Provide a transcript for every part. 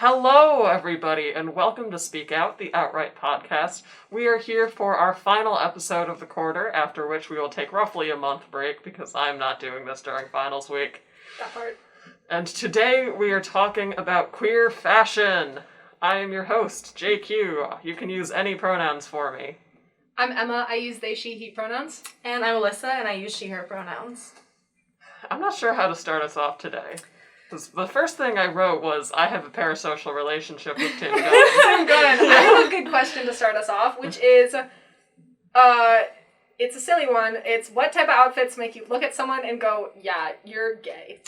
Hello, everybody, and welcome to Speak Out, the OutWrite podcast. We are here for our final episode of the quarter, after which we will take roughly a month break, because I'm not doing this during finals week. That part. And today we are talking about queer fashion. I am your host, JQ. You can use any pronouns for me. I'm Emma. I use they, she, he pronouns. And I'm Alyssa, and I use she, her pronouns. I'm not sure how to start us off today. The first thing I wrote was, I have a parasocial relationship with Tim Gunn. Tim Gunn. I have a good question to start us off, which is, it's a silly one. It's what type of outfits make you look at someone and go, yeah, you're gay.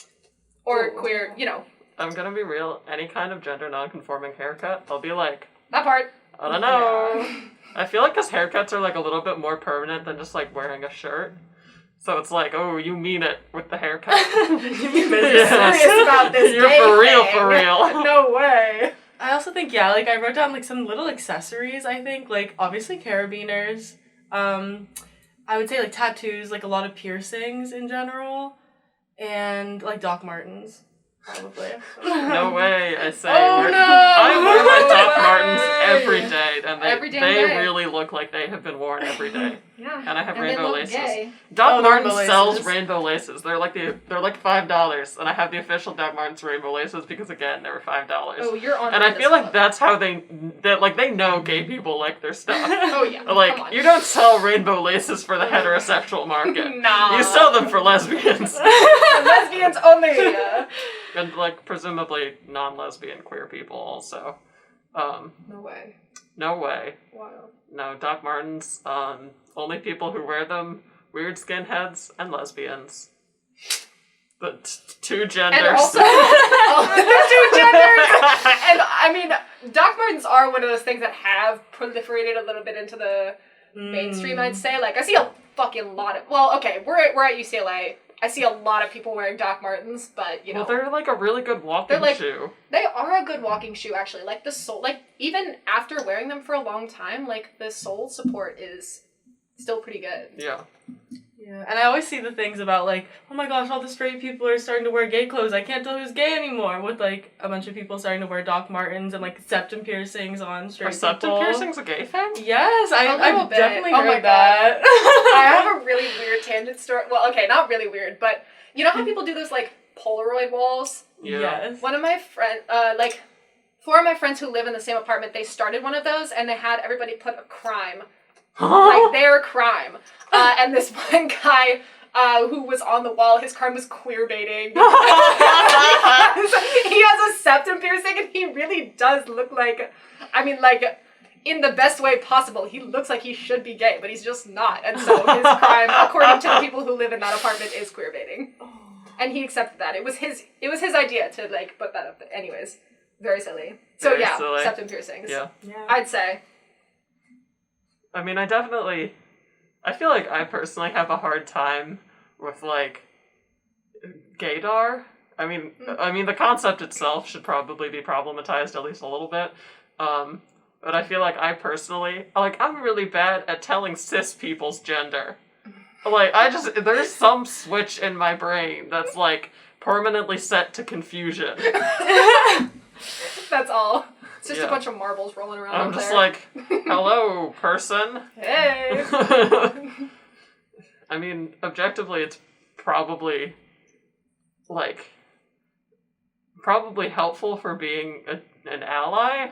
Or queer, you know. I'm gonna be real, any kind of gender non-conforming haircut, I'll be like, That part. I don't know. Yeah. I feel like his haircuts are like a little bit more permanent than just like wearing a shirt. So it's like, oh, you mean it with the haircut. You're serious about this You're gay for real, thing. for real. No way. I also think, I wrote down, some little accessories, I think. Obviously carabiners. I would say, tattoos, a lot of piercings in general. And, Doc Martens, probably. No way, I say. Oh, no! I wear my Doc No Martens way! every day, and Every damn they day. really look like they have been worn every day. Yeah. And I have And rainbow they look laces. gay. Doc Martens rainbow sells laces. rainbow laces. They're like $5, and I have the official Doc Martens rainbow laces because again, they were $5. Oh, you're on. And I brand feel as like fuck. that's how they know gay people like their stuff. Oh, yeah. Come on. You don't sell rainbow laces for the heterosexual market. Nah. You sell them for lesbians. Lesbians only. And, presumably non-lesbian queer people also. No way. No way. Wow. No, Doc Martens, only people who wear them, weird skinheads, and lesbians. The two genders. And also, there's two genders. And I mean, Doc Martens are one of those things that have proliferated a little bit into the mainstream. I'd say. I see a fucking lot of. Well, okay, we're at UCLA. I see a lot of people wearing Doc Martens, but you know, Well, they're a really good walking shoe. They are a good walking shoe, actually. The sole, even after wearing them for a long time, the sole support is still pretty good. Yeah. Yeah, and I always see the things about, oh my gosh, all the straight people are starting to wear gay clothes. I can't tell who's gay anymore. With, a bunch of people starting to wear Doc Martens and, septum piercings on straight people. Are septum piercings a gay thing? Yes, I've bit. definitely Oh my heard that. I have a really weird tangent story. Well, okay, not really weird, but you know how people do those, Polaroid walls? Yeah. Yes. One of my friends, four of my friends who live in the same apartment, they started one of those, and they had everybody put a crime. Their crime. And this one guy who was on the wall, his crime was queer baiting. He has a septum piercing, and he really does look in the best way possible. He looks like he should be gay, but he's just not. And so his crime, according to the people who live in that apartment, is queer baiting. And he accepted that. It was his idea to, put that up. Anyways, very silly. So Very yeah, silly. septum piercings. Yeah. I'd say. I mean, I feel like I personally have a hard time with, gaydar. I mean, the concept itself should probably be problematized at least a little bit. But I feel like I personally, I'm really bad at telling cis people's gender. There's some switch in my brain that's, permanently set to confusion. That's all. It's just a bunch of marbles rolling around I'm up just there. hello, person. Hey! I mean, objectively, it's probably helpful for being an ally,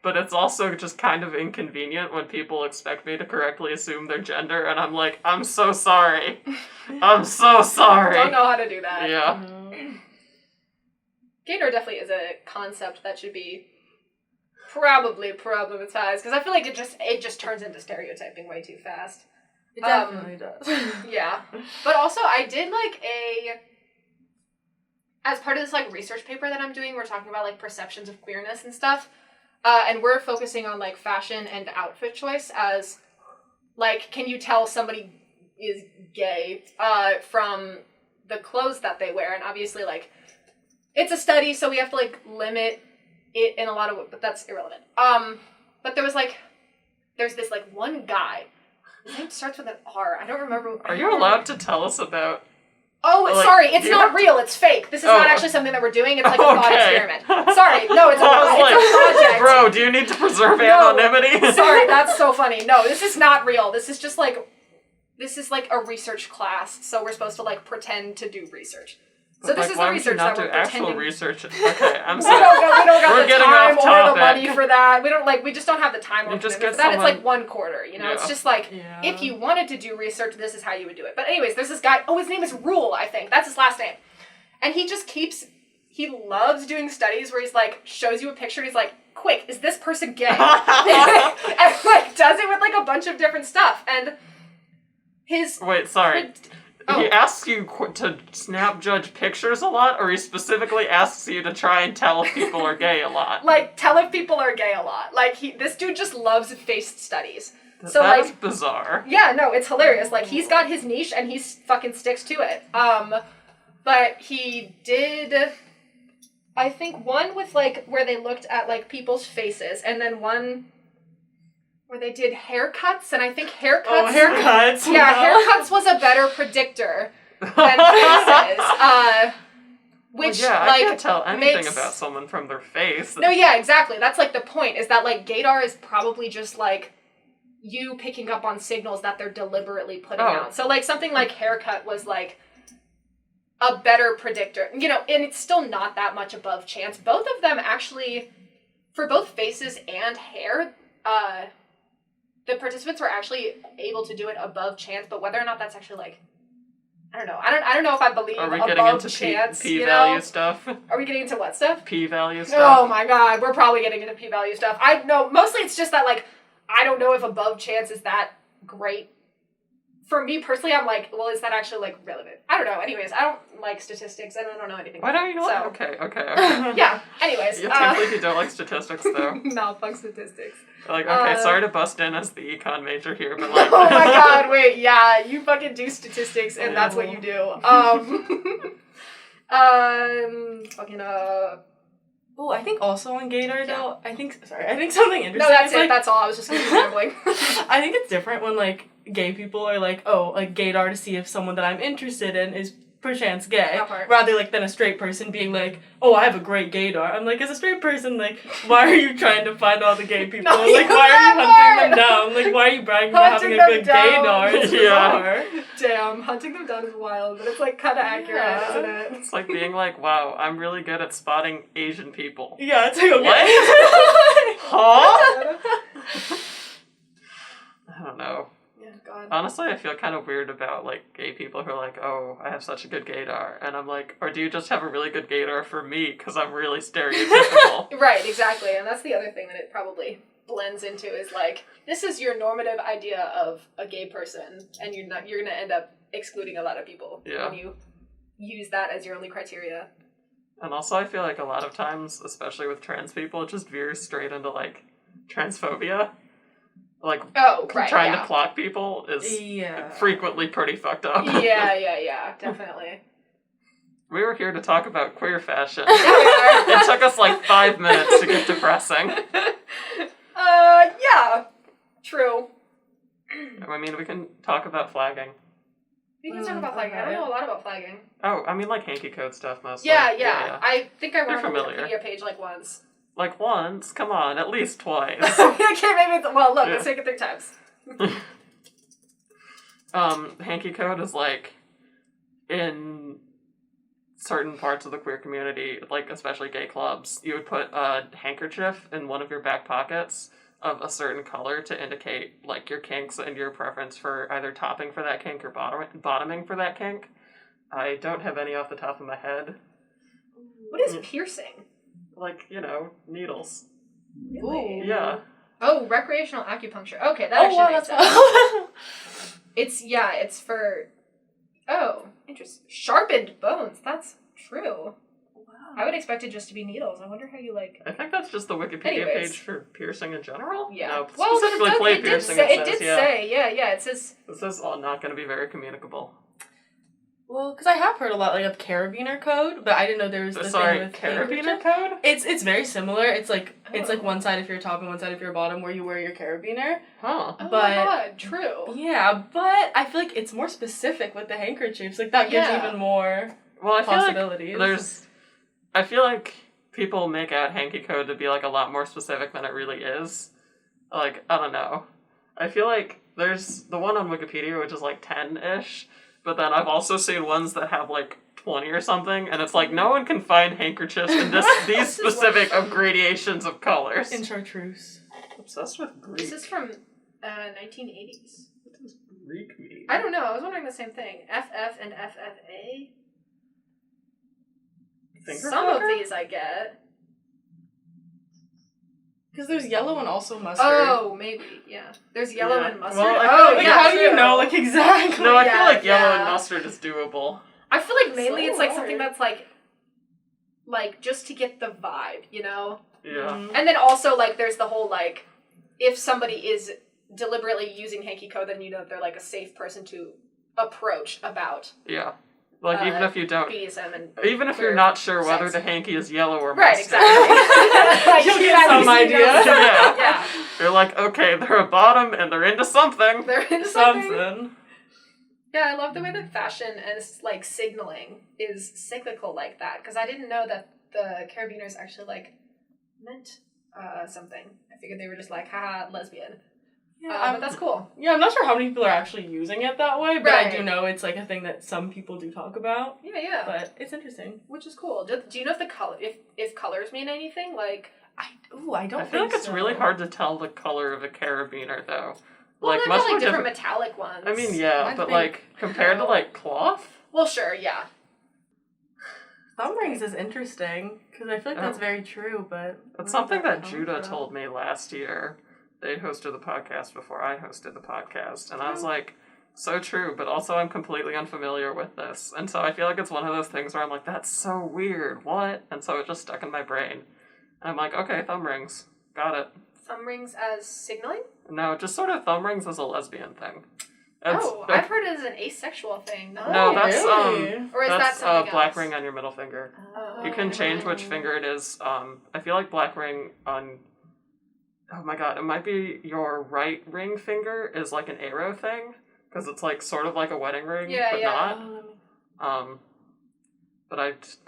but it's also just kind of inconvenient when people expect me to correctly assume their gender, and I'm like, I'm so sorry. I'm so sorry. Don't know how to do that. Yeah. Gaydar definitely is a concept that should be probably problematized, because I feel like it just turns into stereotyping way too fast. It definitely does. Yeah. But also, I did, as part of this, research paper that I'm doing, we're talking about, perceptions of queerness and stuff, and we're focusing on, fashion and outfit choice as, can you tell somebody is gay, from the clothes that they wear, and obviously, it's a study, so we have to, limit it in a lot of, but that's irrelevant. But there was, there's this, one guy. His name starts with an R. I don't remember. Are you allowed to tell us about... Oh, sorry, it's not real, it's fake. This is not actually something that we're doing, it's a thought experiment. Sorry, no, it's Oh, do you need to preserve No. anonymity? Sorry, that's so funny. No, this is not real. This is just like a research class, so we're supposed to like pretend to do research. So this is the research that we're actual pretending. research? Okay, I'm We sorry. don't got We're the getting time off or the topic. money for that. We just don't have the time or You just commitment get for that. It's someone- like one quarter, you know? Yeah. It's just like, Yeah. if you wanted to do research, this is how you would do it. But anyways, there's this guy, his name is Rule, I think. That's his last name. And he loves doing studies where he's like, shows you a picture and he's like, quick, is this person gay? and like does it with like a bunch of different stuff. And his... Wait, sorry. Oh. He asks you to snap judge pictures a lot, or he specifically asks you to try and tell if people are gay a lot? Like, tell if people are gay a lot. Like, this dude just loves face studies. So, that like... is bizarre. Yeah, no, it's hilarious. Like, he's got his niche, and he fucking sticks to it. But he did... I think one with, like, where they looked at, like, people's faces, and then one... where they did haircuts, and I think haircuts... Oh, haircuts. Yeah, haircuts was a better predictor than faces. Which, well, yeah, like, I can't tell anything makes... about someone from their face. No, yeah, exactly. That's, like, the point, is that, like, gaydar is probably just, like, you picking up on signals that they're deliberately putting out. So, like, something like haircut was, like, a better predictor. You know, and it's still not that much above chance. Both of them, actually, for both faces and hair, the participants were actually able to do it above chance, but whether or not that's actually like, I don't know. I don't know if I believe Are we above getting into chance. p-value stuff? Are we getting into what stuff? P-value stuff? Oh my god, we're probably getting into p-value stuff. I know, mostly it's just that like, I don't know if above chance is that great. For me personally, I'm like, well, is that actually like relevant? I don't know. Anyways, I don't like statistics and I don't know anything. Why don't you like? So. Okay. Yeah. Anyways. You can't believe you don't like statistics, though. No, fuck statistics. Like, okay, sorry to bust in as the econ major here, but like... Oh my god, wait, yeah, you fucking do statistics and that's what you do. Fucking, Oh, I think also on gaydar, though, I think something interesting. No, that's is, like, that's all, I was just gonna be rambling. I think it's different when, like, gay people are like, oh, like, gaydar to see if someone that I'm interested in is perchance gay. That part. Rather, like, than a straight person being like, oh, I have a great gaydar. I'm like, as a straight person, like, why are you trying to find all the gay people? No, Like, why are you hunting them down? Like, why are you bragging about having a good gaydar? It's bizarre. Damn, hunting them down is wild, but it's, like, kinda accurate, isn't it? It's like being like, wow, I'm really good at spotting Asian people. Yeah, it's like, okay. Huh? I don't know. Yeah, God. Honestly, I feel kind of weird about, like, gay people who are like, oh, I have such a good gaydar. And I'm like, or do you just have a really good gaydar for me because I'm really stereotypical? Right, exactly, and that's the other thing that it probably blends into is, like, this is your normative idea of a gay person, and you're gonna end up excluding a lot of people when you use that as your only criteria. And also, I feel like a lot of times, especially with trans people, it just veers straight into, like, transphobia. Like, trying to clock people is frequently pretty fucked up. Yeah, definitely. We were here to talk about queer fashion. Yeah, we are. It took us like 5 minutes to get depressing. Yeah. True. I mean, we can talk about flagging. We can talk about flagging. I don't know a lot about flagging. Oh, I mean, like hanky code stuff mostly. Yeah. I think I went on the familiar. Wikipedia page like once. Like once? Come on, at least twice. Okay, maybe well, look, let's make it 3 times. Hanky code is like, in certain parts of the queer community, like especially gay clubs, you would put a handkerchief in one of your back pockets of a certain color to indicate like your kinks and your preference for either topping for that kink or bottoming for that kink. I don't have any off the top of my head. What is piercing? Like, you know, needles. Really? Yeah. Oh, recreational acupuncture. Okay, that actually makes sense. It's for... Oh, interesting. Sharpened bones. That's true. Wow. I would expect it just to be needles. I wonder how you, like... I think that's just the Wikipedia page for piercing in general. Yeah. No, well, specifically play piercing, it did say, it says... This is all not going to be very communicable. Well, because I have heard a lot, like, of carabiner code, but I didn't know there was the thing with carabiner code? It's very similar. It's like one side if you're top and one side if you're bottom where you wear your carabiner. Huh. Oh my god, true. Yeah, but I feel like it's more specific with the handkerchiefs. Like, that gives even more possibilities. I feel like I feel like people make out hanky code to be, like, a lot more specific than it really is. Like, I don't know. I feel like there's the one on Wikipedia, which is, like, 10-ish, but then I've also seen ones that have, like, 20 or something, and it's like, no one can find handkerchiefs in these specific gradations of colors. In chartreuse. Obsessed with Greek. This is from 1980s. What does Greek mean? I don't know. I was wondering the same thing. FF and FFA? Some of these I get. Because there's yellow and also mustard. Oh, maybe, yeah. There's yellow and mustard. Well, how do you know, like, exactly? No, I feel like yellow and mustard is doable. I feel like mainly it's like something that's like just to get the vibe, you know? Yeah. Mm-hmm. And then also, like, there's the whole, like, if somebody is deliberately using hanky code, then you know they're, like, a safe person to approach about. Yeah. Like, even if you don't... BDSM and even if you're not sure whether the hanky is yellow or right, mustard. exactly. Like, you'll get some idea. Yeah. You're like, okay, they're a bottom and they're into something. They're into something. Yeah, I love the way that fashion and, like, signaling is cyclical like that, because I didn't know that the carabiners actually, like, meant something. I figured they were just like, haha, lesbian. Yeah, but that's cool. Yeah, I'm not sure how many people are actually using it that way, but Right. I do know it's, like, a thing that some people do talk about. Yeah. But it's interesting. Which is cool. Do you know if the color, if colors mean anything? Like, I don't I feel like it's really hard to tell the color of a carabiner, though. well, Like, they've much got, more like, different metallic ones. I mean, yeah, Mine's but, pink. like, compared to, like, cloth? Well, sure, yeah. Thumb rings is interesting, because I feel like that's very true, but... It's something that Judah told me last year. They hosted the podcast before I hosted the podcast, and I was like, so true, but also I'm completely unfamiliar with this. And so I feel like it's one of those things where I'm like, that's so weird, what? And so it just stuck in my brain. And I'm like, okay, thumb rings. Got it. Thumb rings as signaling? No, just sort of thumb rings as a lesbian thing. I've heard it as an asexual thing. No, that's, really? Or is that's that something black else? ring on your middle finger. Oh. You can change which finger it is. I feel like black ring on... Oh my god, it might be your right ring finger is like an arrow thing, because it's like sort of like a wedding ring, but not. But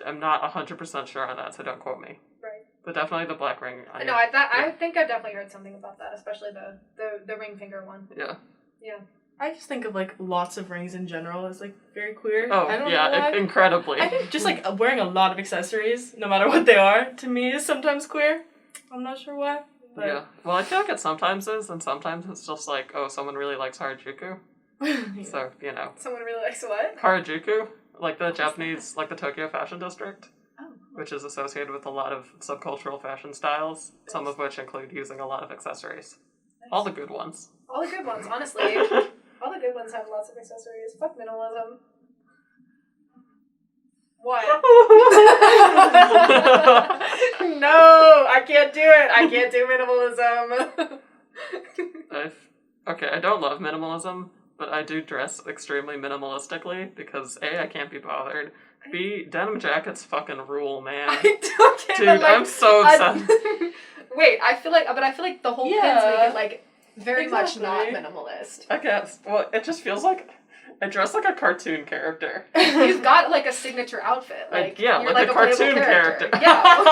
I'm not 100% sure on that, so don't quote me. Right. But definitely the black ring. No, I think I've definitely heard something about that, especially the ring finger one. Yeah. Yeah. I just think of, like, lots of rings in general as, like, very queer. Oh, I don't yeah, know why. incredibly. I think just, like, wearing a lot of accessories, no matter what they are, to me is sometimes queer. I'm not sure why. But... Yeah. Well, I feel like it sometimes is, and sometimes it's just like, oh, someone really likes Harajuku. Yeah. So, you know. Someone really likes what? Harajuku, like the Japanese, like the Tokyo Fashion District, which is associated with a lot of subcultural fashion styles, some of which include using a lot of accessories. Nice. All the good ones. All the good ones, honestly. All the good ones have lots of accessories. Fuck minimalism. What? No, I can't do it. I can't do minimalism. I don't love minimalism, but I do dress extremely minimalistically because A, I can't be bothered. B, denim jackets fucking rule, man. I don't get Dude, it, like, I'm so obsessed. Wait, I feel like the whole pins make it like very Exactly. much not minimalist. I guess. Well, it just feels like I dress like a cartoon character. You've got like a signature outfit. Like yeah, you're like a playable cartoon character. Yeah.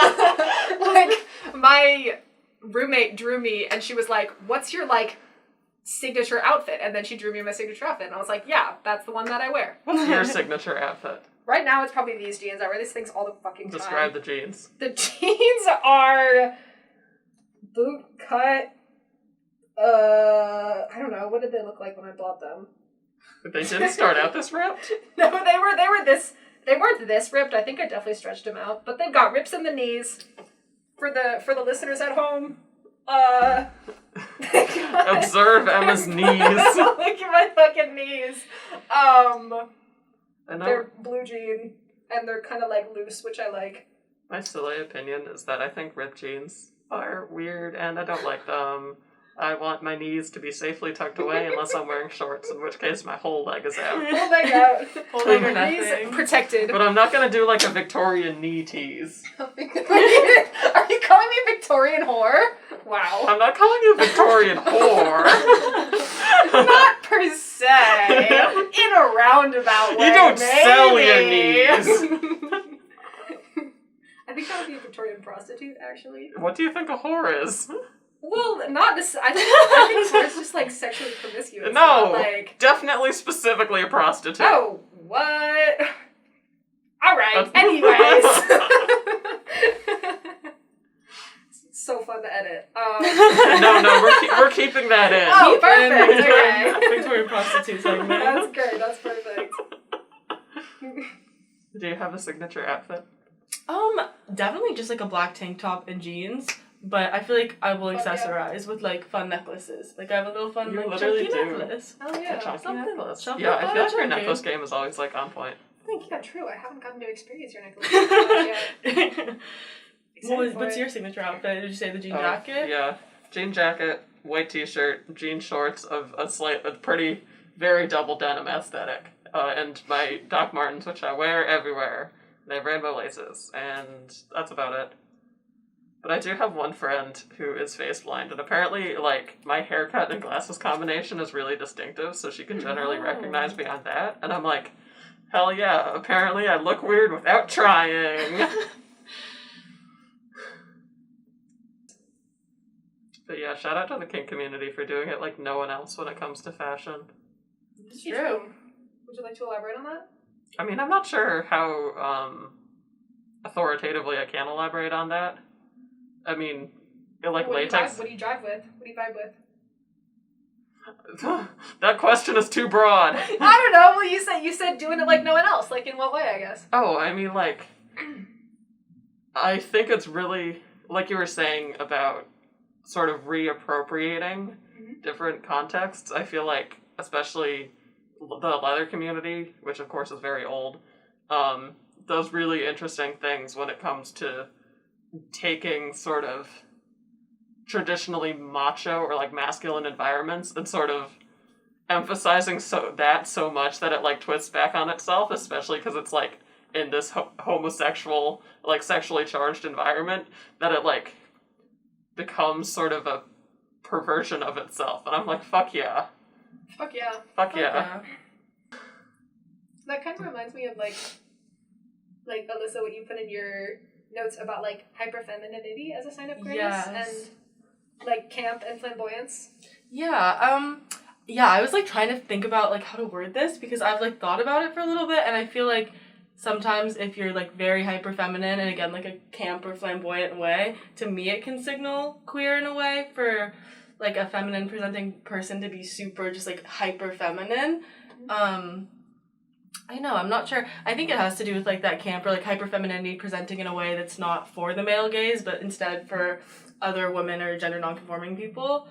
Like my roommate drew me and she was like, "What's your like signature outfit?" And then she drew me my signature outfit and I was like, "Yeah, that's the one that I wear." What's your signature outfit? Right now it's probably these jeans. I wear these things all the fucking time. Describe the jeans. The jeans are boot cut. I don't know. What did they look like when I bought them? They didn't start out this ripped? No, they were this. They weren't this ripped. I think I definitely stretched them out, but they've got rips in the knees. For the listeners at home, Observe Emma's knees. Look at my fucking knees. And They're blue jean and they're kind of like loose, which I like. my silly opinion is that I think ripped jeans are weird and I don't like them. I want my knees to be safely tucked away unless I'm wearing shorts, in which case my whole leg is out. Whole leg out. Whole leg or Knees nothing. protected. But I'm not gonna do like a Victorian knee tease. Are you calling me Victorian whore? Wow. I'm not calling you Victorian whore. Not per se. In a roundabout way. You don't sell your maybe. knees. I think that would be a Victorian prostitute, actually. What do you think a whore is? Well, not this. I think whore is just like sexually promiscuous. No, not, like definitely specifically a prostitute. oh, what? All right. That's- Anyways, it's so fun to edit. No, we're keeping that in. Oh, perfect. Victorian, Okay. Victorian prostitute segment. That's great. That's perfect. Do you have a signature outfit? Definitely just like a black tank top and jeans. But I feel like I will Fuck yeah. accessorize with like fun necklaces. Like I have a little fun You like literally chunky do. necklace. Oh yeah. A chunky something- necklace. something Yeah, I fun feel like your chunky. necklace game is always like on point. Yeah, true. I haven't gotten to experience your necklace yet. What's your signature outfit? Did you say the jean Oh, jacket? Yeah, jean jacket, white t-shirt, jean shorts of a pretty, very double denim aesthetic, and my Doc Martens, which I wear everywhere. They have rainbow laces, and that's about it. But I do have one friend who is face blind, and apparently, like, my haircut and glasses combination is really distinctive, so she can generally Oh. recognize me on that. And I'm like, hell yeah, apparently I look weird without trying. But yeah, shout out to the kink community for doing it like no one else when it comes to fashion. It's True. true. Would you like to elaborate on that? I mean, I'm not sure how authoritatively I can elaborate on that. I mean, like what latex. What do you drive with? What do you vibe with? That question is too broad. I don't know. Well, you said doing it like no one else. Like in what way? I guess. Oh, I mean, like, I think it's really like you were saying about sort of reappropriating different contexts. I feel like, especially the leather community, which of course is very old, does really interesting things when it comes to taking sort of traditionally macho or like masculine environments and sort of emphasizing so much that it like twists back on itself, especially because it's like in this homosexual, like sexually charged environment, that it like becomes sort of a perversion of itself. And I'm like, fuck yeah. Fuck yeah. Fuck yeah. That kind of reminds me of like Alyssa, what you put in your notes about like hyperfemininity as a sign of queerness Yes. and like camp and flamboyance. Yeah, I was like trying to think about like how to word this because I've like thought about it for a little bit and I feel like sometimes if you're like very hyper feminine and again like a camp or flamboyant way, to me it can signal queer in a way for like a feminine presenting person to be super just like hyper feminine. I know, I'm not sure. I think it has to do with like that camp or like hyper femininity presenting in a way that's not for the male gaze but instead for other women or gender non-conforming people.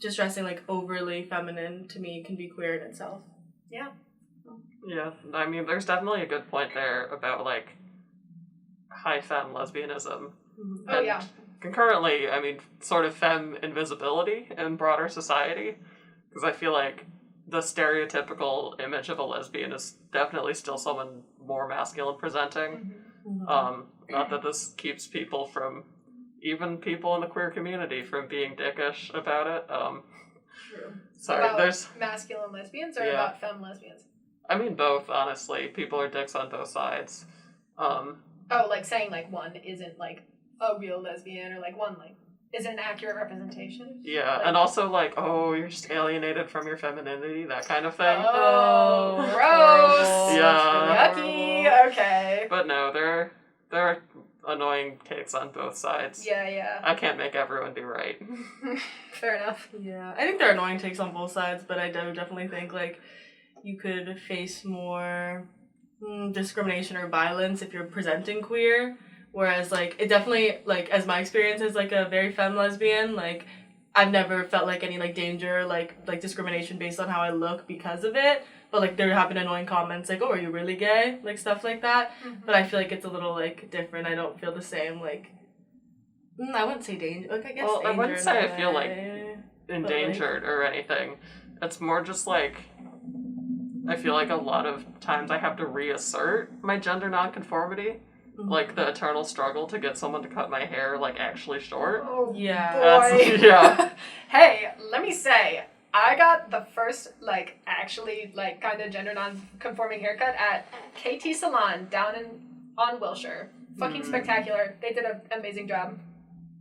Just dressing like overly feminine to me can be queer in itself. Yeah. Yeah, I mean, there's definitely a good point there about, like, high femme lesbianism. Mm-hmm. Oh, And yeah. concurrently, I mean, sort of femme invisibility in broader society. Because I feel like the stereotypical image of a lesbian is definitely still someone more masculine presenting. Mm-hmm. Not that this keeps people from, even people in the queer community, from being dickish about it. True. Sorry, About there's... masculine lesbians or Yeah. about femme lesbians? I mean, both, honestly. People are dicks on both sides. Oh, like saying like one isn't like a real lesbian or like one like isn't an accurate representation. Yeah, Like- and also like, oh, you're just alienated from your femininity, that kind of thing. Oh, that's gross. horrible. Yeah. That's Yucky. Okay. But no, there are annoying takes on both sides. Yeah. I can't make everyone be right. Fair enough. Yeah, I think there are annoying takes on both sides, but I do definitely think like you could face more discrimination or violence if you're presenting queer. Whereas like it definitely like as my experience as like a very femme lesbian, like I've never felt like any like danger like discrimination based on how I look because of it. But like there have been annoying comments like, oh, are you really gay? Like stuff like that. But I feel like it's a little like different. I don't feel the same like I wouldn't say danger. Like I guess Well, I danger wouldn't in say a I feel like way. endangered or anything. It's more just like, I feel like a lot of times I have to reassert my gender nonconformity. Like the eternal struggle to get someone to cut my hair like actually short. Oh, Yeah. boy. Yeah. Hey, let me say, I got the first, like, actually, like, kind of gender non-conforming haircut at KT Salon down on Wilshire. Fucking spectacular. They did an amazing job.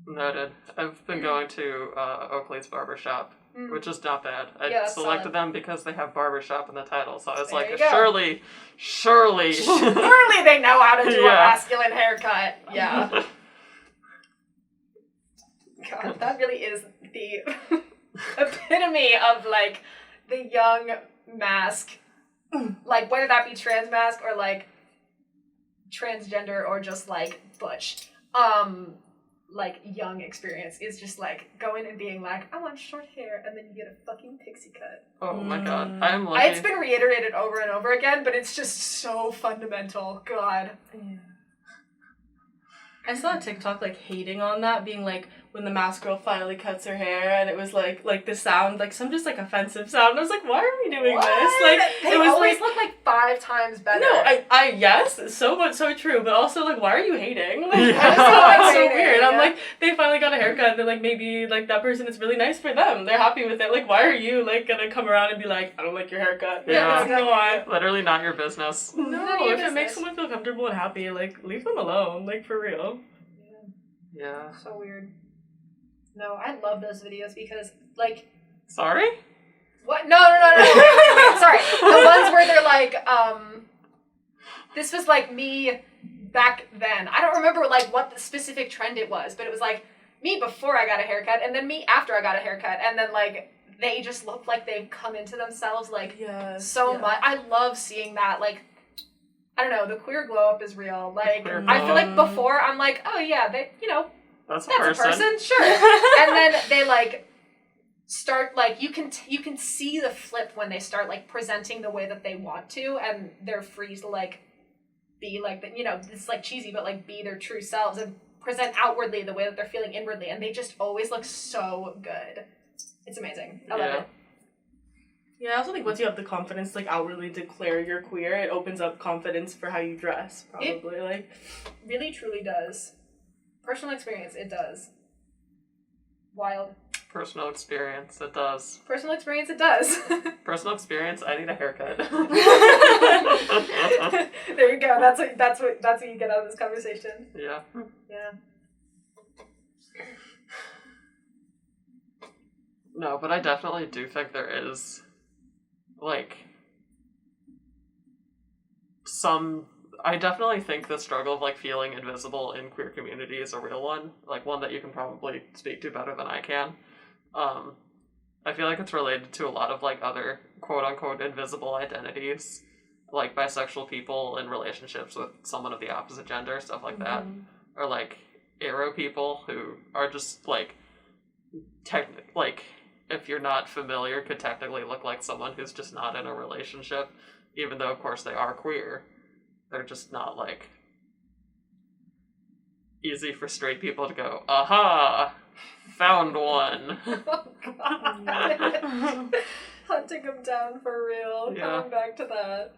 Noted. I've been going to Oakley's Barbershop, which is not bad. I selected them because they have barbershop in the title, so I was like, surely. Surely they know how to do a masculine haircut. Yeah. God, that really is the epitome of, like, the young mask. Like, whether that be trans mask or, like, transgender or just, like, butch. Like, young experience is just, like, going and being like, I want short hair, and then you get a fucking pixie cut. Oh my god, I'm lucky. It's been reiterated over and over again, but it's just so fundamental. God. Yeah. I saw a TikTok, like, hating on that, being like, when the mask girl finally cuts her hair, and it was like the sound, like some just like offensive sound. And I was like, why are we doing this? Like, they it was always like, look like 5 times better. No, I yes, so true, but also like, why are you hating? Like, that's so weird. Yeah. I'm like, they finally got a haircut, and like maybe like that person, it's really nice for them. They're happy with it. Like, why are you like gonna come around and be like, I don't like your haircut? Yeah, exactly. Why? Literally not your business. No, if it makes someone feel comfortable and happy, like leave them alone. Like for real. Yeah. So weird. No, I love those videos because, like... Sorry? What? No. Wait, sorry. The ones where they're like, this was, like, me back then. I don't remember, like, what the specific trend it was, but it was, like, me before I got a haircut, and then me after I got a haircut, and then, like, they just look like they've come into themselves, like, so much. I love seeing that, like... I don't know, the queer glow up is real. Like, I feel like before, I'm like, oh yeah, they, you know, that's a person, sure. And then they, like, start, like, you can see the flip when they start, like, presenting the way that they want to, and they're free to, like, be, like, you know, it's, like, cheesy, but, like, be their true selves and present outwardly the way that they're feeling inwardly, and they just always look so good. It's amazing. I love it. Yeah, I also think once you have the confidence to, like, outwardly declare you're queer, it opens up confidence for how you dress, probably. It really, truly does. Personal experience, it does. Wild. Personal experience, it does. Personal experience, it does. Personal experience, I need a haircut. There you go. That's what you get out of this conversation. Yeah. Yeah. No, but I definitely do think there is, like, I definitely think the struggle of, like, feeling invisible in queer community is a real one. Like, one that you can probably speak to better than I can. I feel like it's related to a lot of, like, other quote-unquote invisible identities, like bisexual people in relationships with someone of the opposite gender, stuff like that. Or, like, aro people who are just, like, if you're not familiar, could technically look like someone who's just not in a relationship, even though, of course, they are queer. They're just not, like, easy for straight people to go, aha, found one. Oh, God. Hunting them down for real. Yeah. Coming back to that.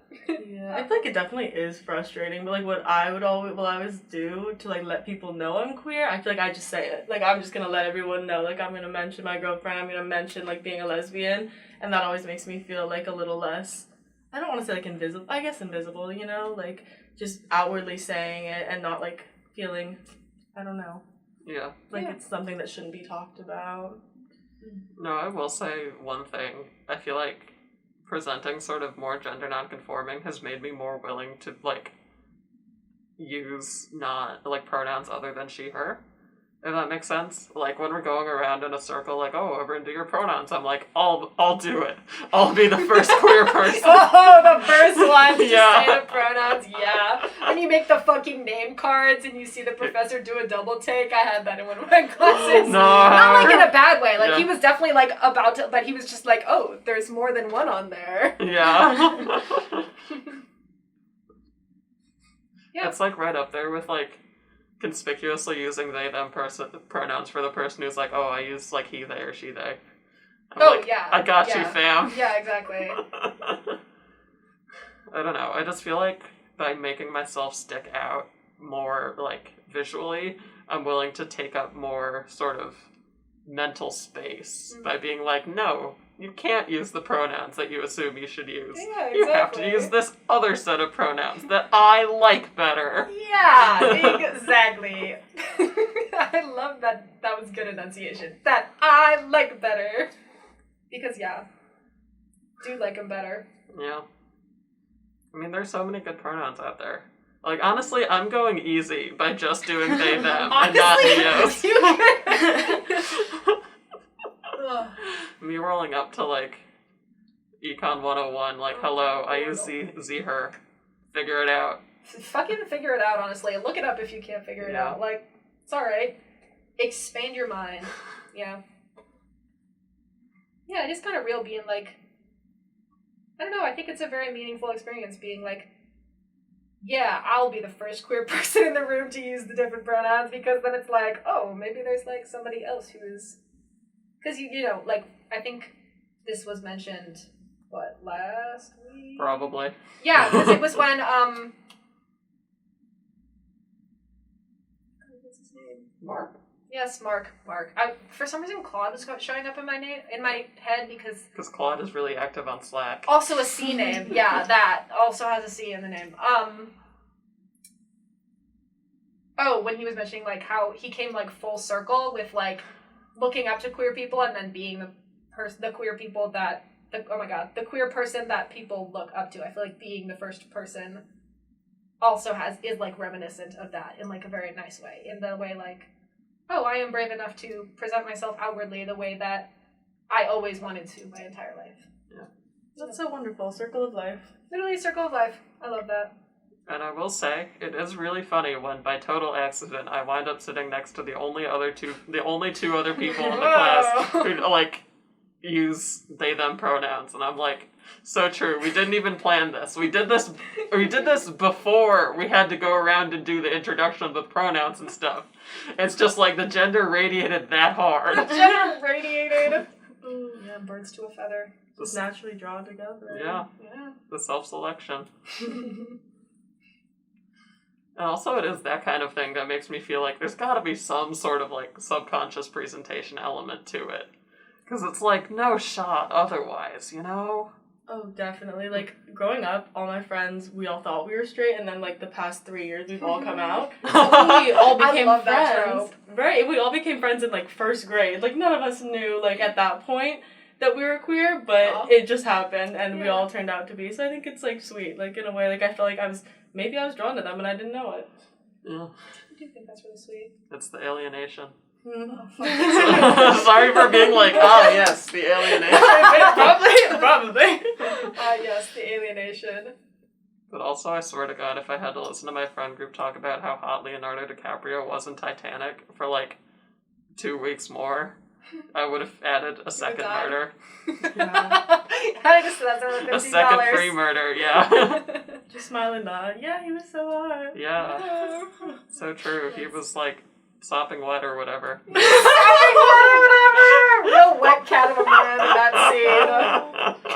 Yeah, I feel like it definitely is frustrating, but, like, what I always do to, like, let people know I'm queer, I feel like I just say it. Like, I'm just gonna let everyone know, like, I'm gonna mention my girlfriend, I'm gonna mention, like, being a lesbian, and that always makes me feel, like, a little less, I don't want to say, like, invisible, you know? Like, just outwardly saying it and not, like, feeling, I don't know. Yeah. Like, it's something that shouldn't be talked about. No, I will say one thing. I feel like presenting sort of more gender nonconforming has made me more willing to, like, use pronouns other than she, her. If that makes sense. Like, when we're going around in a circle, like, oh, everyone do your pronouns, I'm like, I'll do it. I'll be the first queer person. Oh, the first one to Yeah. say the pronouns, yeah. When you make the fucking name cards and you see the professor do a double take, I had that in one of my classes. No. Not, like, in a bad way. Like, Yeah. he was definitely, like, about to, but he was just like, oh, there's more than one on there. Yeah. Yeah. It's, like, right up there with, like, conspicuously using they, them pronouns for the person who's like, oh, I use, like, he, they, or she, they. I'm like, yeah. I got yeah. you, fam. Yeah, exactly. I don't know. I just feel like by making myself stick out more, like, visually, I'm willing to take up more sort of mental space by being like, no, you can't use the pronouns that you assume you should use. Yeah, You have to exactly. use this other set of pronouns that I like better. Yeah, exactly. I love that. That was good enunciation. That I like better. Because, yeah, do like them better. Yeah. I mean, there's so many good pronouns out there. Like, honestly, I'm going easy by just doing they, them, and not neos. Me rolling up to, like, Econ 101, like, hello, I use Z, her. Figure it out. Fucking figure it out, honestly. Look it up if you can't figure it out. Like, it's alright. Expand your mind. Yeah. Yeah, it is kind of real being like, I don't know, I think it's a very meaningful experience being like, yeah, I'll be the first queer person in the room to use the different pronouns, because then it's like, oh, maybe there's like somebody else who is, because you know, like, I think this was mentioned, what, last week? Probably. Yeah, because it was when, what's his name? Mark? Yes, Mark. For some reason, Claude was showing up in my head because Claude is really active on Slack. also a C name. Yeah, that also has a C in the name. Oh, when he was mentioning like how he came like full circle with like looking up to queer people and then being the queer people that the queer person that people look up to. I feel like being the first person also is like reminiscent of that in like a very nice way. In the way like, oh, I am brave enough to present myself outwardly the way that I always wanted to my entire life. Yeah. That's so wonderful. Circle of life. Literally circle of life. I love that. And I will say, it is really funny when, by total accident, I wind up sitting next to the only two other people in the class who, like, use they-them pronouns. And I'm like, so true. We didn't even plan this. We did this before we had to go around and do the introduction of the pronouns and stuff. It's just like the gender radiated that hard. Gender radiated. Ooh, yeah, birds to a feather. Just naturally drawn together. Yeah. Yeah. The self-selection. And also it is that kind of thing that makes me feel like there's gotta be some sort of, like, subconscious presentation element to it. Because it's like, no shot otherwise, you know? Oh, definitely. Like, growing up, all my friends, we all thought we were straight, and then, like, the past 3 years, we've all come out. We all became I love friends. that trope. Right, we all became friends in, like, first grade. Like, none of us knew, like, at that point that we were queer, but it just happened, and we all turned out to be. So I think it's, like, sweet. Like, in a way, like, I feel like I was drawn to them, and I didn't know it. Yeah. I do think that's really sweet. It's the alienation. Oh, Sorry for being like, yes, the alienation. Probably. Yes, the alienation. But also, I swear to God, if I had to listen to my friend group talk about how hot Leonardo DiCaprio was in Titanic for like 2 weeks more, I would have added a second murder. I just that's another $50. A second free murder, yeah. Just smile and nod. Yeah, he was so hot. Yeah. So true. He was like sopping wet or whatever. Real wet cat of a man in that scene.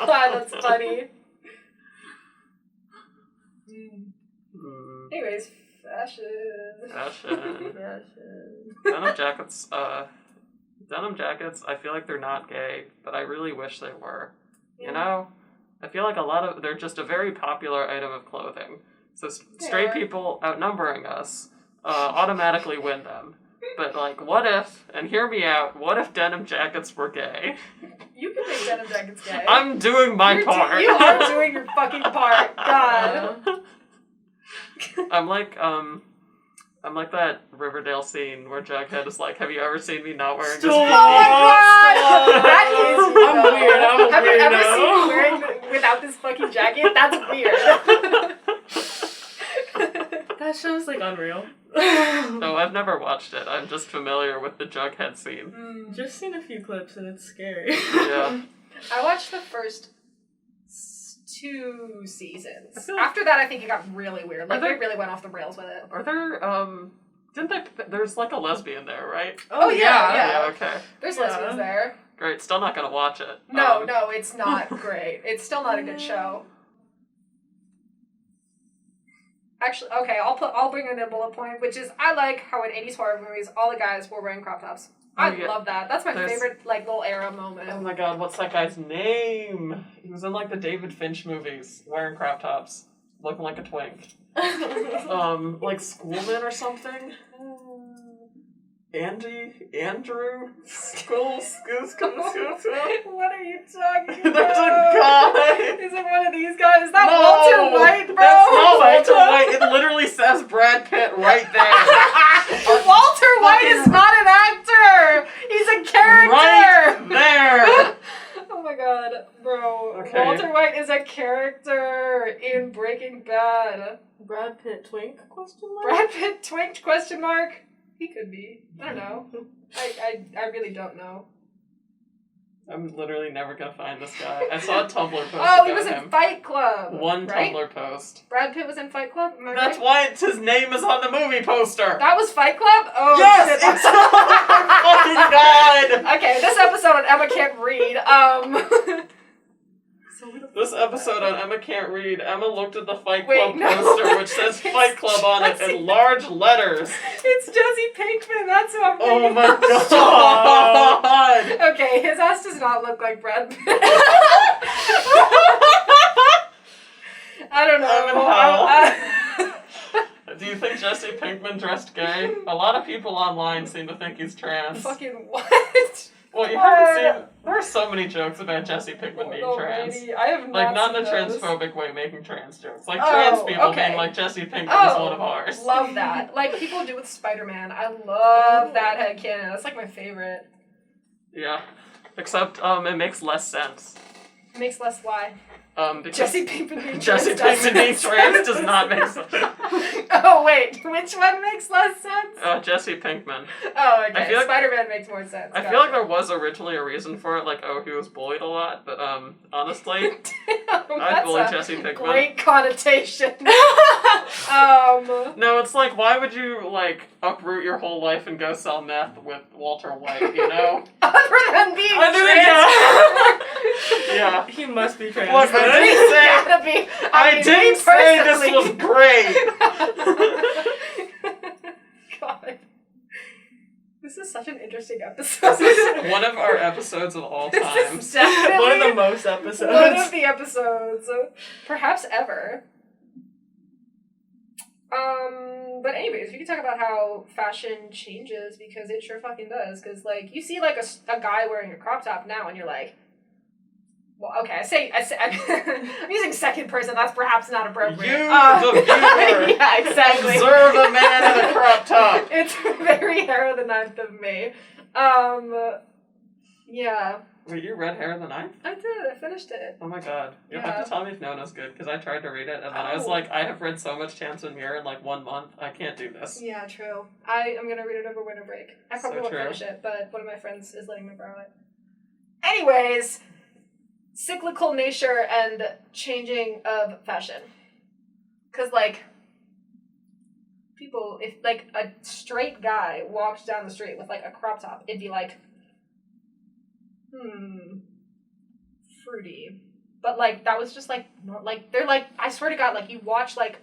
God, that's funny. Anyways, fashion. Denim jackets, I feel like they're not gay, but I really wish they were. Yeah. You know? I feel like they're just a very popular item of clothing. So straight people outnumbering us automatically win them. But, like, what if, and hear me out, what if denim jackets were gay? You can make denim jackets gay. I'm doing my part. You are doing your fucking part. God. I'm like that Riverdale scene where Jughead is like, have you ever seen me not wearing this bikini? Oh my God! That is I'm weird. Have you ever seen me wearing without this fucking jacket? That's weird. That show's like unreal. No, I've never watched it. I'm just familiar with the Jughead scene. Just seen a few clips and it's scary. Yeah. I watched the first 2 seasons. After that, I think it got really weird. Like, they really went off the rails with it. Are there, there's like a lesbian there, right? Oh, yeah. Yeah, okay. There's lesbians there. Great, still not gonna watch it. No, it's not great. It's still not a good show. Actually, okay, I'll bring in a bullet point, which is I like how in 80s horror movies, all the guys were wearing crop tops. I Yeah. love that. That's my There's- favorite, like, little era moment. Oh my god, what's that guy's name? He was in like the David Finch movies, wearing crop tops, looking like a twink. Like Schoolman or something? Andrew? Schools? What are you talking There's about? a guy! Is it one of these guys? Is that No, Walter White, bro? That's not Walter White. It literally says Brad Pitt right there. Walter White is not an actor! He's a character! Right there! Oh my god, bro. Okay. Walter White is a character in Breaking Bad. Brad Pitt twink? Question mark. Brad Pitt twinked? Question mark? He could be. I don't know. I really don't know. I'm literally never gonna find this guy. I saw a Tumblr post Oh, he about was in him. Fight Club. One right? Tumblr post. Brad Pitt was in Fight Club? Am I That's right? why his name is on the movie poster. That was Fight Club? Oh, Yes! shit. It's oh my god! Okay, this episode on Emma Can't Read. This episode on Emma Can't Read, Emma looked at the Fight Wait, Club no. poster, which says Fight Club on it in large letters. It's Jesse Pinkman, that's who I'm Oh thinking my of. god! Okay, his ass does not look like Brad Pitt. I don't know. I'm in hell. Do you think Jesse Pinkman dressed gay? A lot of people online seem to think he's trans. Fucking what? Well, you haven't seen... There are so many jokes about Jesse Pinkman being Oh, trans. lady, I have Like, not in seen a those. transphobic way, making trans jokes. Like, Oh, trans people okay. being like, Jesse Pinkman is one of ours. Love that. Like people do with Spider-Man. I love that headcanon. That's like my favorite. Yeah. Except, it makes less sense. It makes less why. Because Jesse Pinkman being Jesse trans Pinkman being trans does not make sense. Oh wait, which one makes less sense? Jesse Pinkman. Oh, okay. I feel like- Spider-Man makes more sense. I feel like there was originally a reason for it, like, oh, he was bullied a lot, but, honestly, I'd bully Jesse Pinkman. Great connotation. No, it's like, why would you, like, uproot your whole life and go sell meth with Walter White, you know? Other than being Other than- Yeah. He must be trans. Look, I didn't say, gotta be. I mean, didn't me say this personally. was great! God. This is such an interesting episode. This is one of our episodes of all This time. is definitely One of the most episodes. one of the episodes, perhaps ever. But anyways, we can talk about how fashion changes because it sure fucking does. Because like you see like a guy wearing a crop top now, and you're like, well, okay, I say I'm using second person. That's perhaps not appropriate. You, the viewer, yeah, exactly. observe a man in a crop top. It's very Hair of the 9th of May. Yeah. Wait, you read Hair of the Ninth? I did. I finished it. Oh my god. You'll have Yeah. to tell me if Nona's good, because I tried to read it, and then I was Oh. like, I have read so much Tamsin Muir in like 1 month, I can't do this. Yeah, true. I am gonna read it over winter break. I probably So won't true. finish it, but one of my friends is letting me borrow it. Anyways, cyclical nature and changing of fashion. Cause like people, if like a straight guy walked down the street with like a crop top, it'd be like, fruity. But like that was just like like they're like I swear to God, like you watch like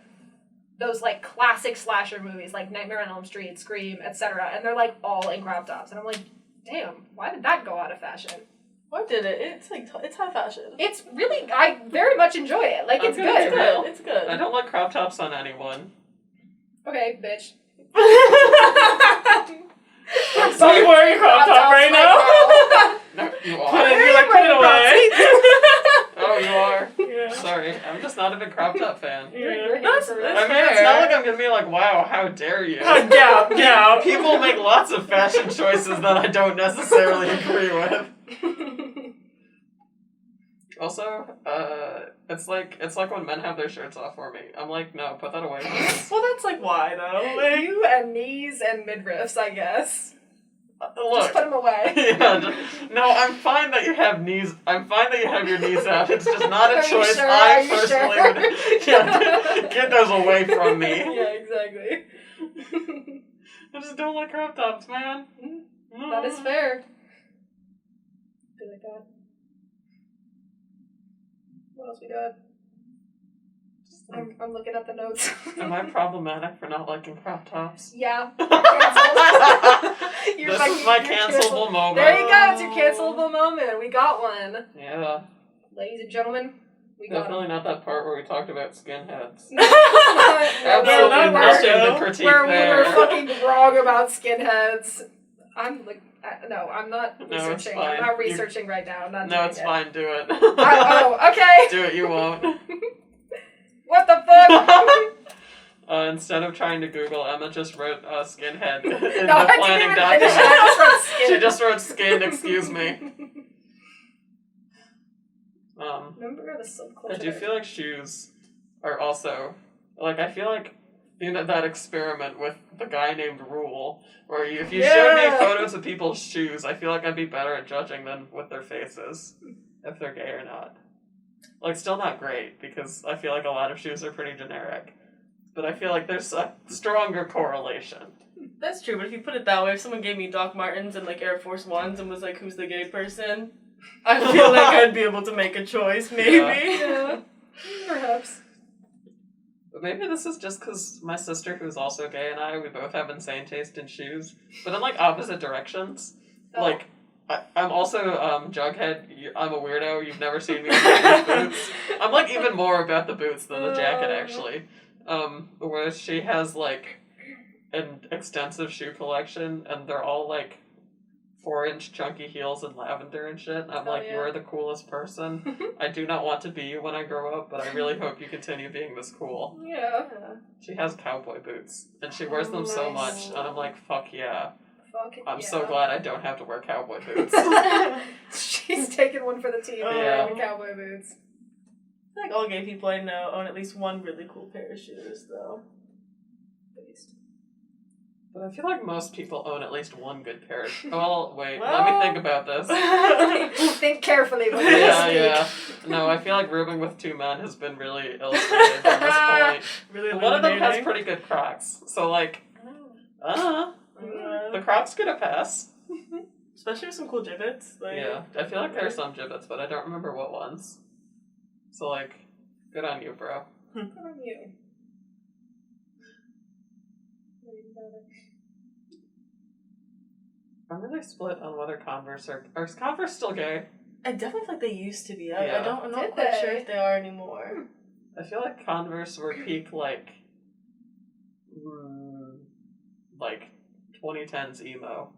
those like classic slasher movies like Nightmare on Elm Street, Scream, etc., and they're like all in crop tops, and I'm like, damn, why did that go out of fashion? What did it? It's like it's high fashion. It's really I very much enjoy it. Like I'm it's gonna good. be real. It's good. I don't like crop tops on anyone. Okay, bitch. So you wearing a crop top right now? No, you Put are? it, you're like, put it away. Oh, you are? Yeah. Sorry, I'm just not a big crop top fan. You're That's, for that's I mean, it's not like I'm gonna be like, wow, how dare you. Yeah. People make lots of fashion choices that I don't necessarily agree with. Also, it's like when men have their shirts off for me. I'm like, no, put that away. Please. Well, that's like why though. Like, You and knees and midriffs, I guess. Just Look. put them away. Yeah, no, I'm fine that you have knees. I'm fine that you have your knees out. It's just not a Are you choice sure? I Are you personally sure? would. Yeah, get those away from me. Yeah, exactly. I just don't like crop tops, man. That is fair. Do like that. What else we got? I'm looking at the notes. Am I problematic for not liking crop tops? Yeah. You're This fucking- is my you're cancelable moment. There you go. It's your cancelable moment. We got one. Yeah. Ladies and gentlemen, we got Definitely not that part where we talked about skinheads. Absolutely Absolutely nothing to critique where we there. were fucking wrong about skinheads. I'm like, no, I'm not No, it's researching. fine. I'm not researching right now. I'm not No, doing it's it. fine. Do it. Oh, okay. Do it. You won't. What the fuck? Instead of trying to Google, Emma just wrote skinhead in No, the I didn't planning even document. finish it. I just wrote skin. She just wrote skin. Excuse me. Remember the subculture. I do feel like shoes are also like I feel like that experiment with the guy named Rule, where if you showed me photos of people's shoes, I feel like I'd be better at judging them with their faces, if they're gay or not. Like, still not great, because I feel like a lot of shoes are pretty generic. But I feel like there's a stronger correlation. That's true, but if you put it that way, if someone gave me Doc Martens and like Air Force Ones and was like, who's the gay person? I feel like I'd be able to make a choice, maybe. Yeah. Perhaps. But maybe this is just because my sister, who's also gay, and we both have insane taste in shoes, but in like opposite directions. Oh. Like, I'm also Jughead. I'm a weirdo. You've never seen me with boots. I'm like even more about the boots than the jacket, actually. Where she has like an extensive shoe collection, and they're all like 4-inch chunky heels and lavender and shit. And I'm like, you are the coolest person. I do not want to be you when I grow up, but I really hope you continue being this cool. Yeah. She has cowboy boots, and she wears them so much, and I'm like, fuck yeah. I'm so glad I don't have to wear cowboy boots. She's taking one for the team. Yeah. Cowboy boots. I feel like all gay people I know own at least one really cool pair of shoes, though. But I feel like most people own at least one good pair. Well, wait, let me think about this. Think carefully when you speak. Yeah. No, I feel like rooming with two men has been really illustrated at this point. Really One of them has illuminating. pretty good Crocs, so like, the Crocs get a pass. Especially with some cool gibbets. Like, Yeah, I feel like there are some gibbets, but I don't remember what ones. So like, good on you, bro. Good on you. I'm really split on whether Converse are Converse still gay? I definitely feel like they used to be. Yeah. I'm not Did quite they? sure if they are anymore. I feel like Converse were peak like 2010s emo.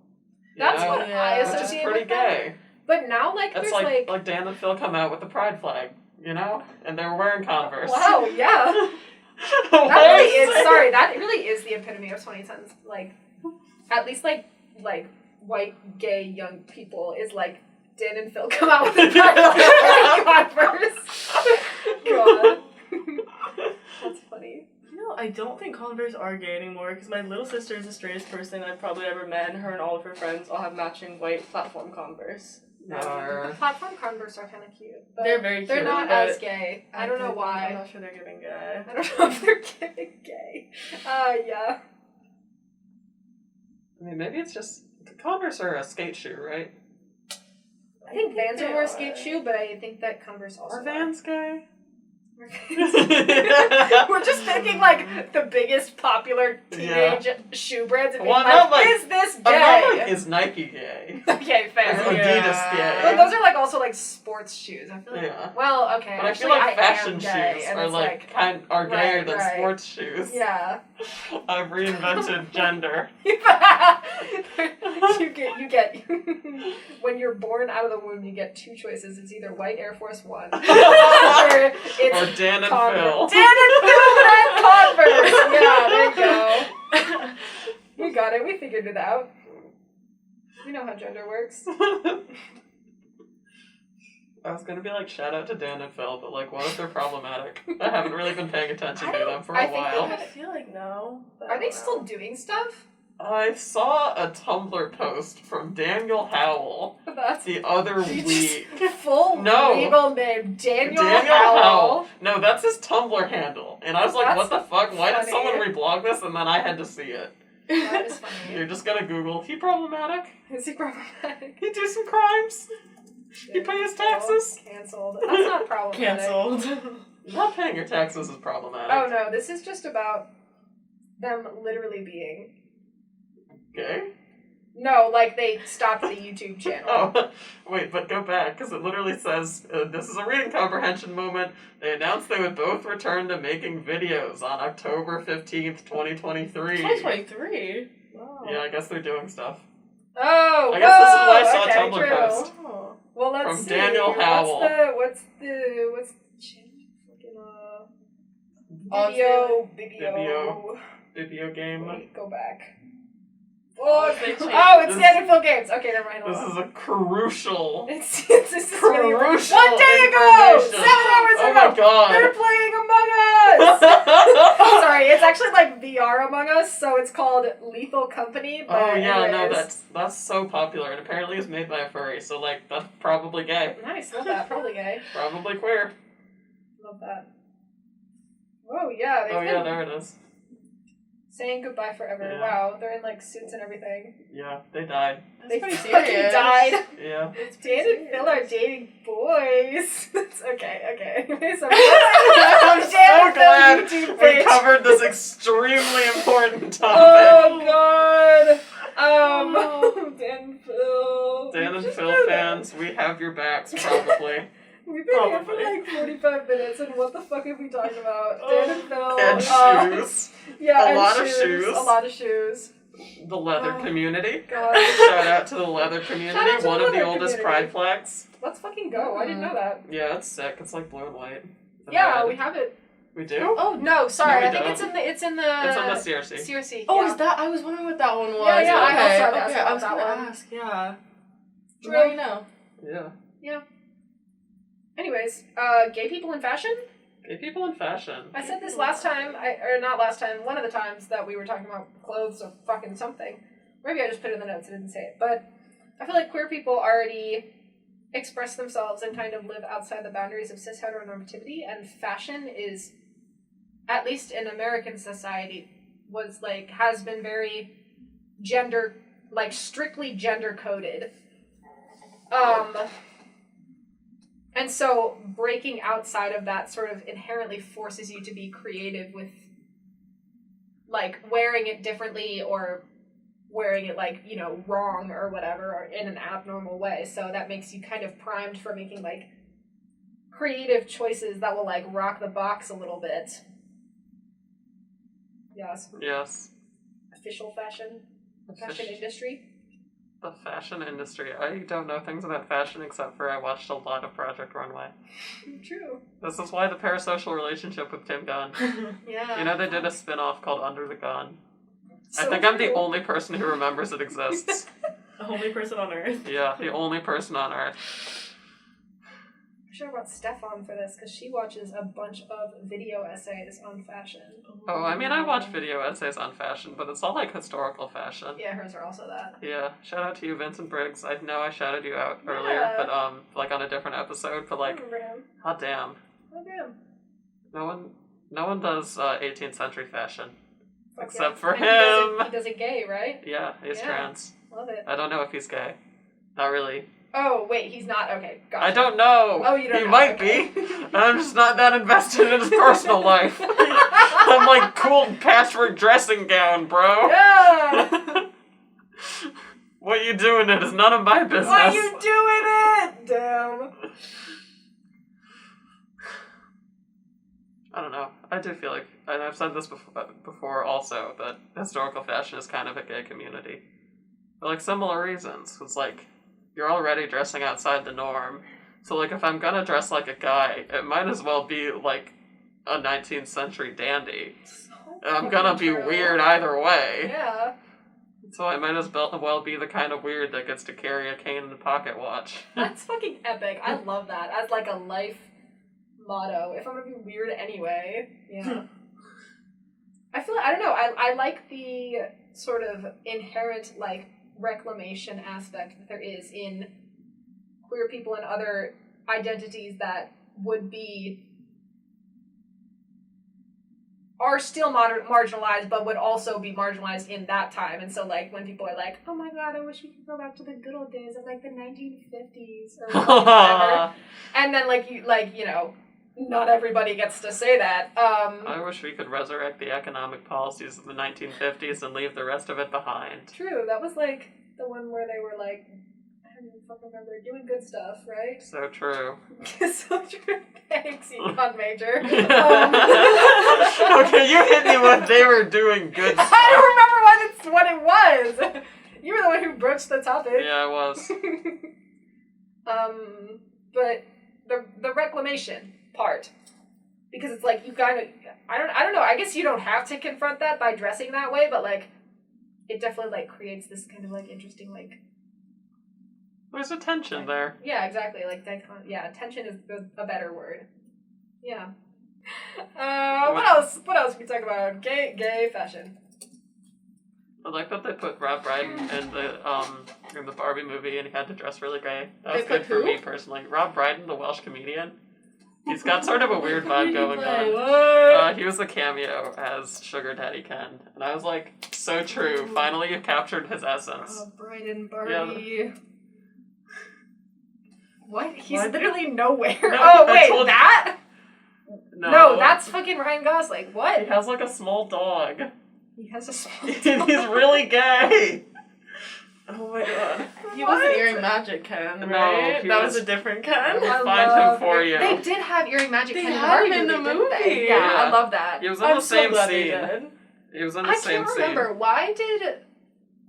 You That's know? what I Which is Which is associate pretty with them. gay. But now, like, That's there's like Dan and Phil come out with the pride flag, you know? And they were wearing Converse. Wow, yeah. What? That really is, sorry, that really is the epitome of 2010s. Like, at least, like white, gay, young people is, like, Dan and Phil come out with a Converse. God. That's funny. No, I don't think Converse are gay anymore because my little sister is the straightest person I've probably ever met, and her and all of her friends all have matching white platform Converse. Platform Converse are kind of cute. But They're very cute. they're not but as gay. I don't know I'm why. not sure they're giving gay. I don't know if they're giving gay. Yeah. I mean, maybe it's just Converse are a skate shoe, right? I think Vans they are more are. skate shoe, but I think that Converse also Are Vans gay? We're just picking like the biggest popular teenage shoe brands and being Well, not like, like- is this I'm not gay? like, is Nike gay? Okay, Is fair. Adidas gay? But those are like also like sports shoes. I feel like Yeah. well, okay. But I actually, feel like fashion am gay, shoes and are it's like are gayer right, than right. sports shoes. yeah. I've reinvented gender. you get when you're born out of the womb, you get two choices. It's either white Air Force One or it's Or Dan and Converse. Phil. Dan and Phil and Converse. Yeah, there you go. We got it. We figured it out. We know how gender works. I was gonna be like, shout out to Dan and Phil, but like, what if they're problematic? I haven't really been paying attention to them for I a think while. I feel like no. but I Are they don't still know. doing stuff? I saw a Tumblr post from Daniel Howell That's the other You week. full No. legal name Daniel Howell. No, that's his Tumblr handle. And I was like, what the fuck? Why did funny. someone reblog this? And then I had to see it. That is funny. You're just gonna Google, he problematic? Is he problematic? He do some crimes? He pay his taxes? Cancelled. That's not problematic. Cancelled. Not paying your taxes is problematic. Oh no, this is just about them literally being Okay. No, like they stopped the YouTube channel. Oh, wait, but go back, because it literally says, this is a reading comprehension moment. They announced they would both return to making videos on October 15th, 2023. 2023? Wow. Yeah, I guess they're doing stuff. Oh, I guess this is why I saw okay, Tumblr true. post. Oh. Well, let's From see. Daniel Howell. What's the channel? Fucking Video game. Wait, go back. Oh, it's Standard Phil Games. Okay, never mind. This is a crucial. This is Crucial. One day ago! 7 hours Oh ago! my god! They're playing Among Us! Sorry, it's actually like VR Among Us, so it's called Lethal Company. But Oh yeah, anyways. no, that's so popular, and apparently it's made by a furry, so like that's probably gay, Nice, love that. Probably gay. probably queer. Love that. Oh yeah, they've Oh yeah, been there it is. saying goodbye forever. Yeah. Wow, they're in like suits and everything. Yeah, they died. That's They pretty fucking serious. died. Yeah. It's Dan pretty and Phil are serious. dating boys. That's okay. So, I'm Dan so and Phil glad YouTube we page. covered this extremely important topic. Oh god. Oh. Dan and Phil. Dan and Just Phil know that. fans, we have your backs, probably. We've been here for Probably. like 45 minutes, and what the fuck have we talked about? Dan and Phil. And shoes. Yeah, A and lot of shoes. shoes. A lot of shoes. The leather Oh. community. God. Shout out to the leather Shout out community, to the one of the leather oldest community. pride flags. Let's fucking go. I didn't know that. Yeah, it's sick. It's like blue and white. And Yeah, red. we have it. We do? Oh no, sorry. No, we I think don't. it's in the It's on the CRC. CRC. Oh, yeah. is that? I was wondering what that one was. Yeah, yeah, I Okay, also asked okay, about I was that gonna one. ask, yeah. True. Now you know. Yeah. Anyways, gay people in fashion? Gay people in fashion. I said this last time, or not last time, one of the times that we were talking about clothes or fucking something. Maybe I just put it in the notes and didn't say it. But I feel like queer people already express themselves and kind of live outside the boundaries of cis heteronormativity, and fashion is, at least in American society, has been very gender, strictly gender coded. And so breaking outside of that sort of inherently forces you to be creative with, wearing it differently or wearing it, wrong or whatever, or in an abnormal way. So that makes you kind of primed for making, creative choices that will, rock the box a little bit. Yes. Yes. Official fashion industry. The fashion industry. I don't know things about fashion except for I watched a lot of Project Runway. True. This is why the parasocial relationship with Tim Gunn. Yeah. You know, they did a spin-off called Under the Gun. I So think I'm the true. only person who remembers it exists. The only person on earth. Yeah, the only person on Earth. I should have brought Steph on for this because she watches a bunch of video essays on fashion. Oh, I mean, I watch video essays on fashion, but it's all historical fashion. Yeah, hers are also that. Yeah, shout out to you, Vincent Briggs. I know I shouted you out earlier, Yeah. but on a different episode. But I remember him. hot damn, Oh damn. no one does 18th century fashion Fuck except yeah. for And him. He does it gay, right? Yeah, he's Yeah. trans. Love it. I don't know if he's gay. Not really. Oh wait, he's not. Okay, gotcha. I don't know. Oh, you don't He know. might Okay. be. I'm just not that invested in his personal life. I'm like, cool patchwork dressing gown, bro. Yeah. What you doing it is none of my business. Why you doing it? Damn. I don't know. I do feel like, and I've said this before also, that historical fashion is kind of a gay community. For similar reasons. It's you're already dressing outside the norm. So if I'm gonna dress like a guy, it might as well be a 19th century dandy. So I'm gonna be true. weird either way. Yeah. So I might as well be the kind of weird that gets to carry a cane and a pocket watch. That's fucking epic. I love that as a life motto. If I'm gonna be weird anyway, yeah. I don't know. I like the sort of inherent reclamation aspect that there is in queer people and other identities that are still marginalized, but would also be marginalized in that time. And so, when people are like, "Oh my god, I wish we could go back to the good old days of the 1950s or whatever," and then not everybody gets to say that. I wish we could resurrect the economic policies of the 1950s and leave the rest of it behind. True, that was like the one where they were like, I don't even fucking remember, doing good stuff, right? So true. So true. Thanks, econ major. Okay, you hit me when they were doing good stuff. I don't remember what it was. You were the one who broached the topic. Yeah, I was. But the reclamation part, because it's like you kind of, I don't know. I guess you don't have to confront that by dressing that way, but like, it definitely like creates this kind of like interesting like. There's a tension there. Yeah, exactly. Like tension is a better word. Yeah. What else? What else can we talk about? Gay fashion. I like that they put Rob Brydon in the Barbie movie and he had to dress really gay. That was They good put for who? me personally. Rob Brydon, the Welsh comedian. He's got sort of a weird vibe going on. What? He was a cameo as Sugar Daddy Ken. And I was like, so true. Finally you've captured his essence. Oh, Bryden Barbie. Yeah. What? He's What? literally nowhere. No, Oh, I wait, told you. that? No. No, that's fucking Ryan Gosling. He What? has like a small dog. He has a small He's really gay. Oh my god. He wasn't Earring Magic Ken, No, right? he that was- was a different Ken. I will I find love him for it. you. They did have Earring Magic They Ken in the had Barbie him in the movie, didn't they? movie. Yeah, Yeah. I love that. He was in I'm the so same glad they scene. did. He was in the I same can't scene. remember.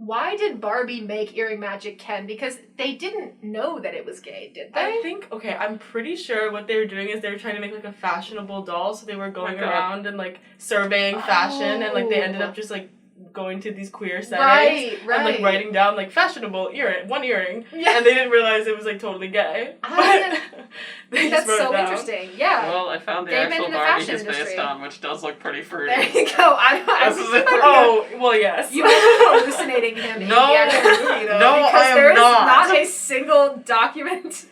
Why did Barbie make Earring Magic Ken? Because they didn't know that it was gay, did they? I think, okay, I'm pretty sure what they were doing is they were trying to make like a fashionable doll, so they were going God. around and like surveying fashion, and like they ended Oh. up just like going to these queer settings Right. and like writing down like fashionable one earring, Yeah. and they didn't realize it was like totally gay. I- But they That's just wrote so it down. interesting. Yeah. Well, I found the Gay men actual in the Barbie fashion he's based industry. on, which does look pretty fruity. There you go. I This is it. Oh, well, yes. You might be hallucinating him in No. the actual movie, though. No, because I am there is not. a single document.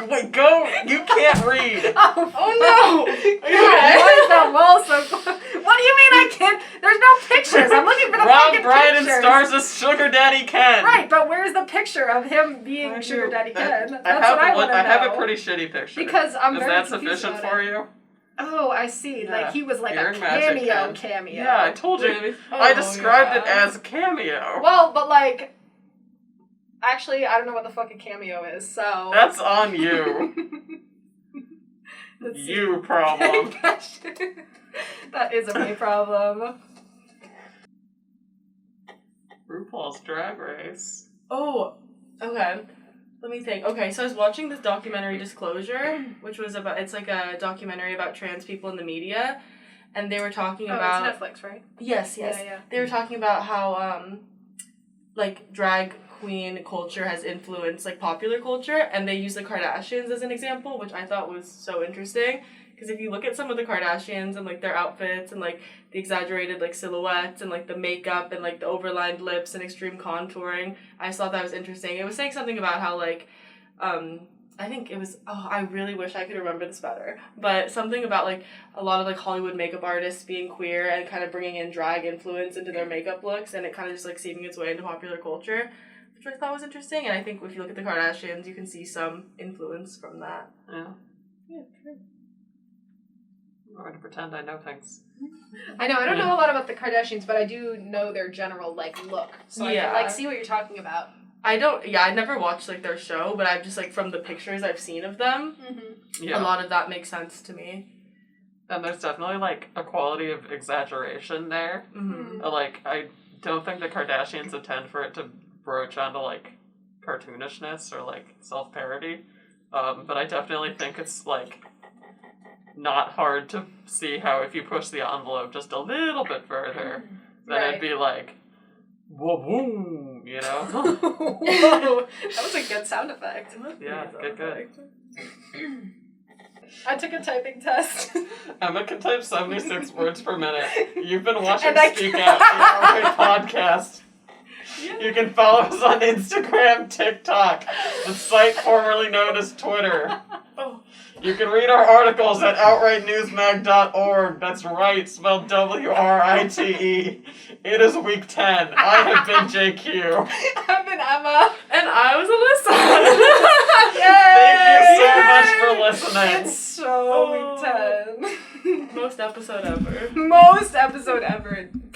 Wait, go! You can't read! Oh no. God, Okay. why is that wall so close? What do you mean I can't? There's no pictures. I'm looking for the Rob fucking Brydon pictures. stars as Sugar Daddy Ken! Right, but where's the picture of him being I Sugar do. Daddy Ken? That's I what have, I want to know. I have a pretty shitty picture. Because I'm Is very that confused sufficient about for it. you? Oh, I see. Yeah. Like he was like Earring a Magic cameo. Ken. Yeah, I told you. Really? I Oh, described it yeah. as cameo. Well, but like, actually, I don't know what the fuck a cameo is. So That's on you. Let's see. You problem. That is a me problem. RuPaul's Drag Race. Oh, okay. Let me think. Okay, so I was watching this documentary, Disclosure, which was about, it's like a documentary about trans people in the media, and they were talking about... it's Netflix, right? Yes. Yeah. They were talking about how, like, drag queen culture has influenced, like, popular culture, and they use the Kardashians as an example, which I thought was so interesting. Because if you look at some of the Kardashians and, like, their outfits and, like, the exaggerated, like, silhouettes and, like, the makeup and, like, the overlined lips and extreme contouring, I just thought that was interesting. It was saying something about how, like, I think it was, I really wish I could remember this better, but something about, like, a lot of, like, Hollywood makeup artists being queer and kind of bringing in drag influence into their makeup looks, and it kind of just, like, seeping its way into popular culture, which I thought was interesting, and I think if you look at the Kardashians, you can see some influence from that. Yeah. Yeah, true. I'm going to pretend I know things. I know. I don't know a lot about the Kardashians, but I do know their general like look. So I Yeah. can like see what you're talking about. I never watched, like, their show, but I've just, like, from the pictures I've seen of them, Yeah. a lot of that makes sense to me. And there's definitely, like, a quality of exaggeration there. Mm-hmm. Like, I don't think the Kardashians intend for it to broach onto, like, cartoonishness or, like, self-parody. But I definitely think it's, like, not hard to see how if you push the envelope just a little bit further, then it'd be like, whoa, you know? Whoa, that was a good sound effect. Yeah, good. I took a typing test. Emma can type 76 words per minute. You've been watching And I Speak Out, the OutWrite podcast. You can follow us on Instagram, TikTok, the site formerly known as Twitter. Oh. You can read our articles at OutWriteNewsmag.org. That's right, spelled W-R-I-T-E. It is week 10. I have been JQ. I've been Emma. And I was Alyssa. Thank you so much for listening. It's so week 10. episode ever.